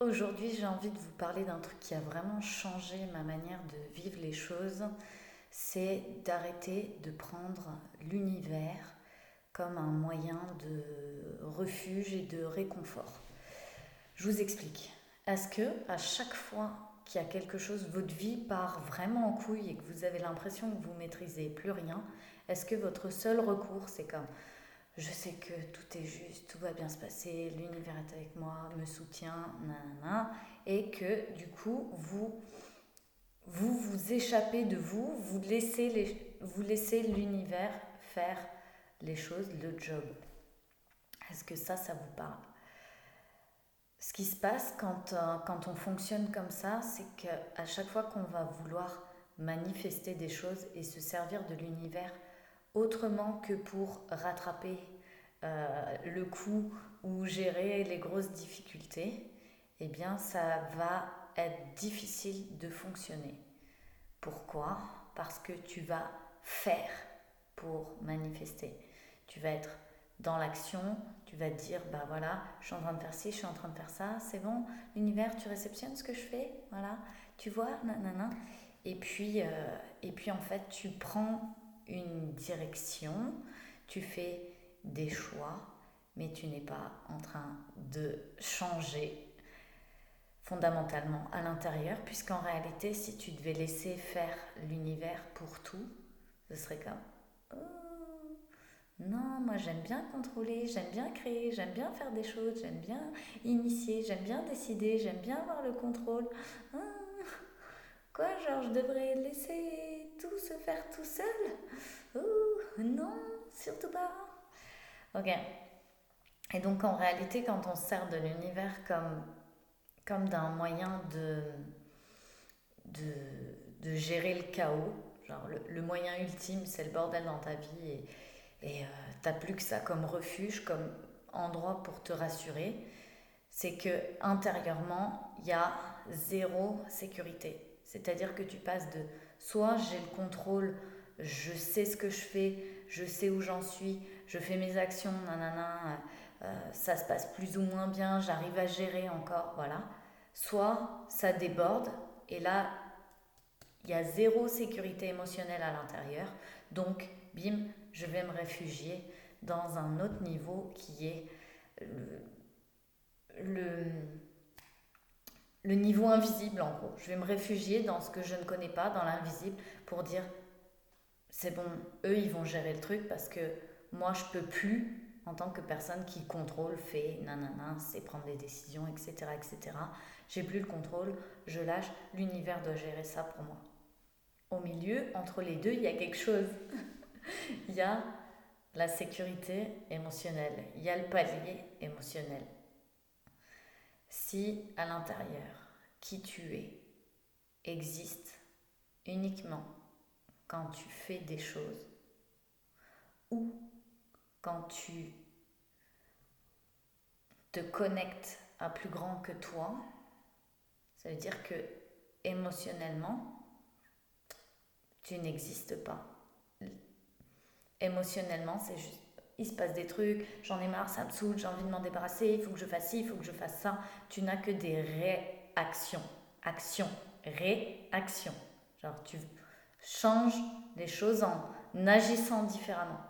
Aujourd'hui, j'ai envie de vous parler d'un truc qui a vraiment changé ma manière de vivre les choses. C'est d'arrêter de prendre l'univers comme un moyen de refuge et de réconfort. Je vous explique. Est-ce que à chaque fois qu'il y a quelque chose, votre vie part vraiment en couille et que vous avez l'impression que vous maîtrisez plus rien, est-ce que votre seul recours, c'est comme je sais que tout est juste, tout va bien se passer, l'univers est avec moi, me soutient, nanana, et que du coup, vous échappez de vous, vous laissez l'univers faire les choses, le job. Est-ce que ça vous parle? Ce qui se passe quand on fonctionne comme ça, c'est qu'à chaque fois qu'on va vouloir manifester des choses et se servir de l'univers autrement que pour rattraper le coup ou gérer les grosses difficultés, eh bien ça va être difficile de fonctionner. Pourquoi? Parce que tu vas faire pour manifester. Tu vas être dans l'action, tu vas te dire, bah voilà, je suis en train de faire ci, je suis en train de faire ça, c'est bon, l'univers, tu réceptionnes ce que je fais, voilà, tu vois, nanana. Et puis en fait, tu prends une direction, tu fais des choix, mais tu n'es pas en train de changer fondamentalement à l'intérieur, puisqu'en réalité, si tu devais laisser faire l'univers pour tout, ce serait comme oh, non, moi j'aime bien contrôler, j'aime bien créer, j'aime bien faire des choses, j'aime bien initier, j'aime bien décider, j'aime bien avoir le contrôle. Ah, quoi, genre je devrais laisser tout se faire tout seul? Oh, non, surtout pas. Ok. Et donc en réalité, quand on se sert de l'univers comme d'un moyen de, de gérer le chaos. Genre le moyen ultime, c'est le bordel dans ta vie et t'as plus que ça comme refuge, comme endroit pour te rassurer. C'est que intérieurement, il y a zéro sécurité. C'est-à-dire que tu passes de soit j'ai le contrôle, je sais ce que je fais, je sais où j'en suis, je fais mes actions, nanana, ça se passe plus ou moins bien, j'arrive à gérer encore, voilà. Soit ça déborde et là il y a zéro sécurité émotionnelle à l'intérieur. Donc, bim, je vais me réfugier dans un autre niveau qui est le, le niveau invisible en gros. Je vais me réfugier dans ce que je ne connais pas, dans l'invisible, pour dire c'est bon, eux ils vont gérer le truc parce que moi je peux plus en tant que personne qui contrôle, fait nanana, c'est prendre des décisions, etc. etc. J'ai plus le contrôle, je lâche, l'univers doit gérer ça pour moi. Au milieu, entre les deux, il y a quelque chose. Il y a la sécurité émotionnelle, il y a le palier émotionnel. Si à l'intérieur, qui tu es existe uniquement quand tu fais des choses ou quand tu te connectes à plus grand que toi, ça veut dire que émotionnellement, tu n'existes pas. Émotionnellement, c'est juste il se passe des trucs, j'en ai marre, ça me saoule, j'ai envie de m'en débarrasser, il faut que je fasse ci, il faut que je fasse ça. Tu n'as que des réactions. Action, réaction. Genre tu changes les choses en agissant différemment,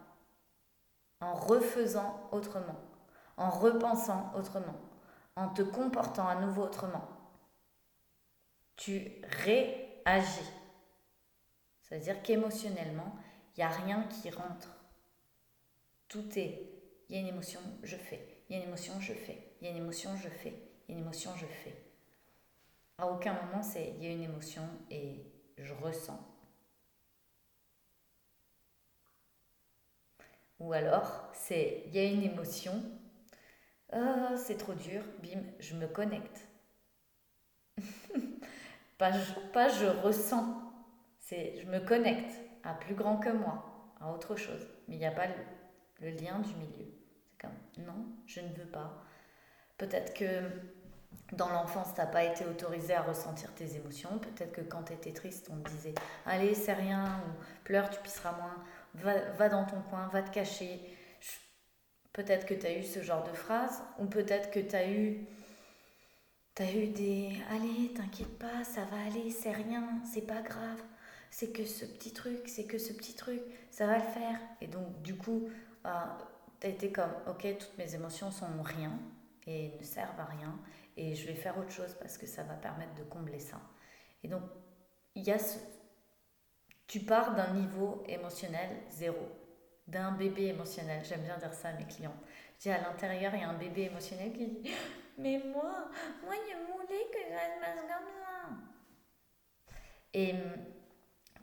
en refaisant autrement, en repensant autrement, en te comportant à nouveau autrement. Tu réagis. Ça veut dire qu'émotionnellement, il n'y a rien qui rentre. Tout est, il y a une émotion, je fais. Il y a une émotion, je fais. Il y a une émotion, je fais. Il y a une émotion, je fais. À aucun moment, c'est il y a une émotion et je ressens. Ou alors, c'est il y a une émotion, oh, c'est trop dur, bim, je me connecte. Pas je ressens, c'est je me connecte à plus grand que moi, à autre chose. Mais il n'y a pas le lien du milieu. C'est comme non, je ne veux pas. Peut-être que dans l'enfance, tu n'as pas été autorisé à ressentir tes émotions. Peut-être que quand tu étais triste, on te disait allez, c'est rien, ou pleure, tu pisseras moins, va dans ton coin, va te cacher. Peut-être que tu as eu ce genre de phrase, ou peut-être que tu as eu T'as eu des allez, t'inquiète pas, ça va aller, c'est rien, c'est pas grave, c'est que ce petit truc, c'est que ce petit truc, ça va le faire. Et donc, du coup, t'as été comme ok, toutes mes émotions sont rien et ne servent à rien et je vais faire autre chose parce que ça va permettre de combler ça. Et donc, il y a tu pars d'un niveau émotionnel zéro, d'un bébé émotionnel. J'aime bien dire ça à mes clients. Je dis à l'intérieur, il y a un bébé émotionnel qui dit mais moi, je voulais que ça se passe comme ça. Et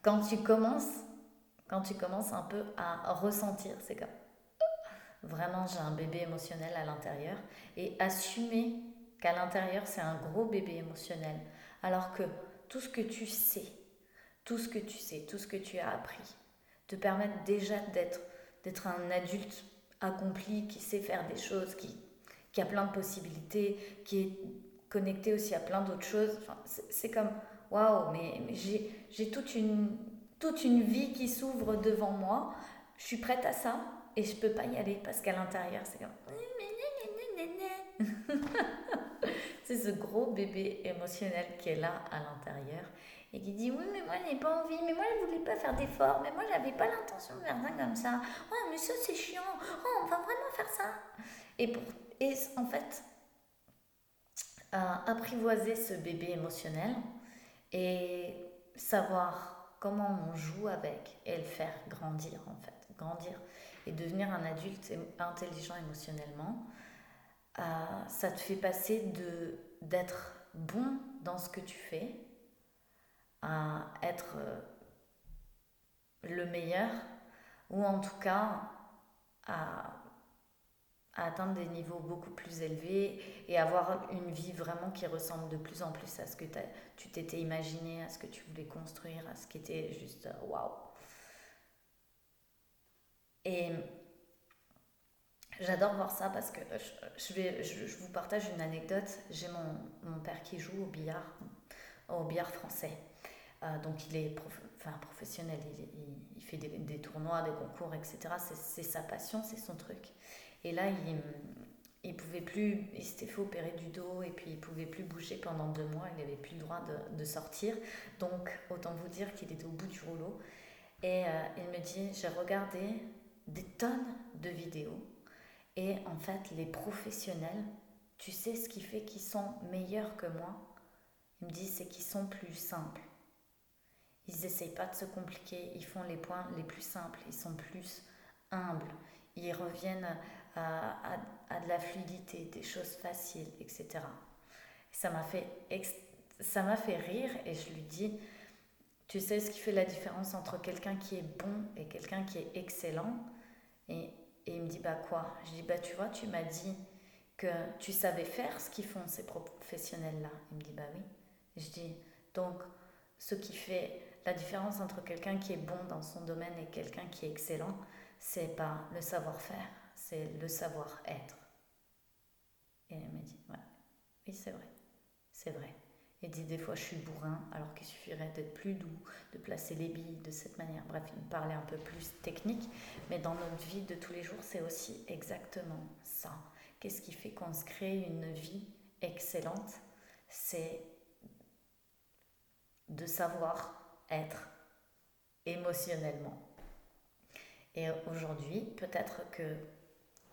quand tu commences, quand tu commences un peu à ressentir, c'est comme vraiment j'ai un bébé émotionnel à l'intérieur et assumer qu'à l'intérieur c'est un gros bébé émotionnel, alors que tout ce que tu sais, tout ce que tu sais, tout ce que tu as appris, te permettent déjà d'être un adulte accompli qui sait faire des choses, qui a plein de possibilités, qui est connecté aussi à plein d'autres choses. Enfin, c'est comme waouh, mais j'ai toute une vie qui s'ouvre devant moi. Je suis prête à ça et je peux pas y aller parce qu'à l'intérieur, c'est comme c'est ce gros bébé émotionnel qui est là à l'intérieur et qui dit oui mais moi j'ai pas envie, mais moi je voulais pas faire d'efforts, mais moi j'avais pas l'intention de faire ça comme ça. Oh mais ça c'est chiant. Oh on va vraiment faire ça. Et pour et en fait apprivoiser ce bébé émotionnel et savoir comment on joue avec et le faire grandir en fait, grandir et devenir un adulte intelligent émotionnellement, ça te fait passer d'être bon dans ce que tu fais à être le meilleur ou en tout cas à, à atteindre des niveaux beaucoup plus élevés et avoir une vie vraiment qui ressemble de plus en plus à ce que tu t'étais imaginé, à ce que tu voulais construire, à ce qui était juste waouh. Et j'adore voir ça parce que je vous partage une anecdote. J'ai mon père qui joue au billard français. Donc il est professionnel, il fait des tournois, des concours, etc. C'est sa passion, c'est son truc. Et là, il pouvait plus, il s'était fait opérer du dos et puis il pouvait plus bouger pendant 2 mois, il n'avait plus le droit de sortir. Donc autant vous dire qu'il était au bout du rouleau. Et il me dit, j'ai regardé des tonnes de vidéos et en fait les professionnels, tu sais ce qui fait qu'ils sont meilleurs que moi? Il me dit, c'est qu'ils sont plus simples. Ils n'essayent pas de se compliquer, ils font les points les plus simples, ils sont plus humbles, ils reviennent à de la fluidité, des choses faciles, etc. Ça m'a fait, ça m'a fait rire et je lui dis, tu sais ce qui fait la différence entre quelqu'un qui est bon et quelqu'un qui est excellent? Et, et il me dit, bah quoi? Je dis, bah tu vois, tu m'as dit que tu savais faire ce qu'ils font ces professionnels-là. Il me dit, bah oui. Et je dis, donc ce qui fait la différence entre quelqu'un qui est bon dans son domaine et quelqu'un qui est excellent, c'est pas le savoir-faire, c'est le savoir-être. Et elle m'a dit, ouais, oui, c'est vrai, c'est vrai. Il dit, des fois, je suis bourrin, alors qu'il suffirait d'être plus doux, de placer les billes de cette manière. Bref, il me parlait un peu plus technique, mais dans notre vie de tous les jours, c'est aussi exactement ça. Qu'est-ce qui fait qu'on se crée une vie excellente? C'est de savoir être émotionnellement. Et aujourd'hui, peut-être que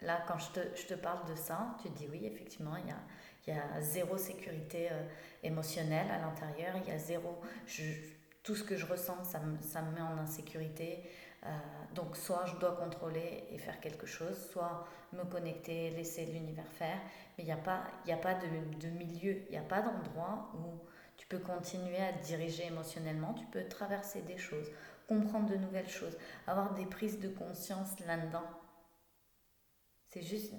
là, quand je te parle de ça, tu te dis oui, effectivement, il y a zéro sécurité émotionnelle à l'intérieur, il y a zéro... tout ce que je ressens, ça me met en insécurité. Donc soit je dois contrôler et faire quelque chose, soit me connecter, laisser l'univers faire. Mais il y a pas de milieu, il n'y a pas d'endroit où tu peux continuer à te diriger émotionnellement, tu peux traverser des choses, comprendre de nouvelles choses, avoir des prises de conscience là-dedans. C'est juste,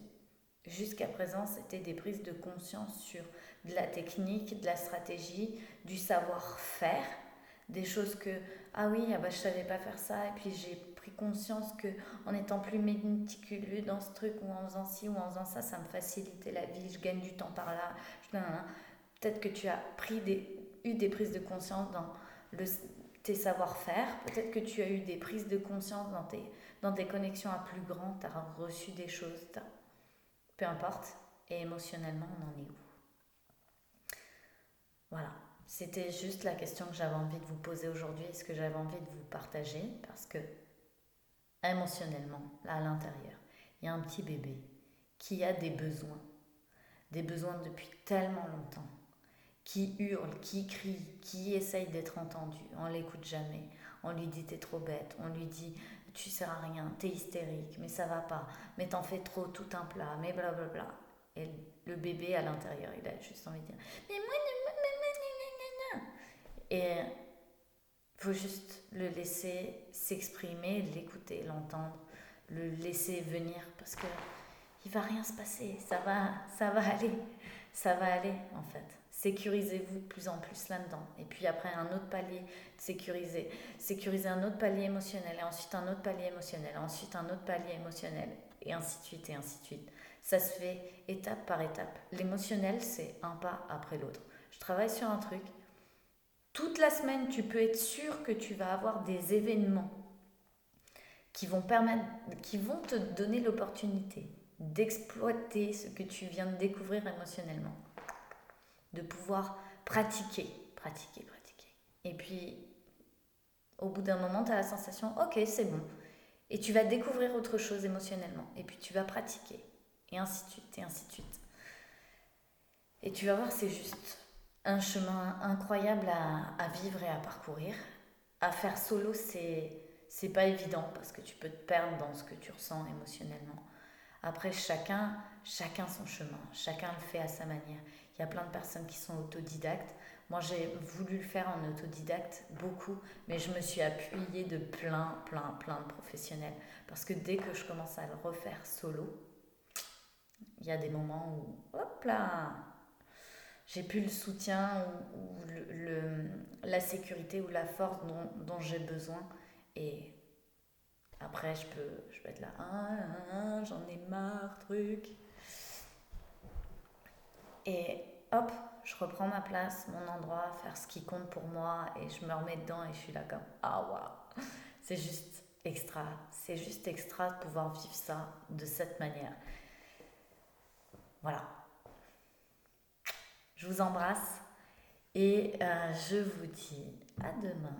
jusqu'à présent, c'était des prises de conscience sur de la technique, de la stratégie, du savoir-faire, des choses que, ah oui, ah bah, je savais pas faire ça, et puis j'ai pris conscience que en étant plus méticuleux dans ce truc, ou en faisant ci, ou en faisant ça, ça me facilitait la vie, je gagne du temps par là. Peut-être que tu as eu des prises de conscience dans tes savoir-faire, peut-être que tu as eu des prises de conscience dans tes connexions à plus grand, tu as reçu des choses, peu importe, et émotionnellement, on en est où? Voilà, c'était juste la question que j'avais envie de vous poser aujourd'hui et ce que j'avais envie de vous partager parce que émotionnellement, là à l'intérieur, il y a un petit bébé qui a des besoins depuis tellement longtemps, qui hurle, qui crie, qui essaye d'être entendu. On l'écoute jamais. On lui dit t'es trop bête. On lui dit tu sers à rien, t'es hystérique, mais ça va pas, mais t'en fais trop tout un plat, mais blablabla. Et le bébé à l'intérieur, il a juste envie de dire mais moi, et il faut juste le laisser s'exprimer, l'écouter, l'entendre, le laisser venir parce que il va rien se passer, ça va aller en fait. Sécurisez-vous de plus en plus là-dedans. Et puis après un autre palier de sécuriser un autre palier émotionnel, et ensuite un autre palier émotionnel, ensuite un autre palier émotionnel, et ainsi de suite, et ainsi de suite. Ça se fait étape par étape. L'émotionnel, c'est un pas après l'autre. Je travaille sur un truc. Toute la semaine, tu peux être sûr que tu vas avoir des événements qui vont te donner l'opportunité d'exploiter ce que tu viens de découvrir émotionnellement, de pouvoir pratiquer, pratiquer, pratiquer. Et puis, au bout d'un moment, tu as la sensation, ok, c'est bon. Et tu vas découvrir autre chose émotionnellement. Et puis, tu vas pratiquer. Et ainsi de suite, et ainsi de suite. Et tu vas voir, c'est juste un chemin incroyable à vivre et à parcourir. À faire solo, c'est pas évident parce que tu peux te perdre dans ce que tu ressens émotionnellement. Après, chacun son chemin, chacun le fait à sa manière. Il y a plein de personnes qui sont autodidactes. Moi, j'ai voulu le faire en autodidacte beaucoup, mais je me suis appuyée de plein de professionnels. Parce que dès que je commence à le refaire solo, il y a des moments où, hop là, j'ai plus le soutien ou la sécurité ou la force dont j'ai besoin. Et après, je peux être là, j'en ai marre, truc. Et hop, je reprends ma place, mon endroit, faire ce qui compte pour moi et je me remets dedans et je suis là comme, ah waouh, c'est juste extra. C'est juste extra de pouvoir vivre ça de cette manière. Voilà, je vous embrasse et je vous dis à demain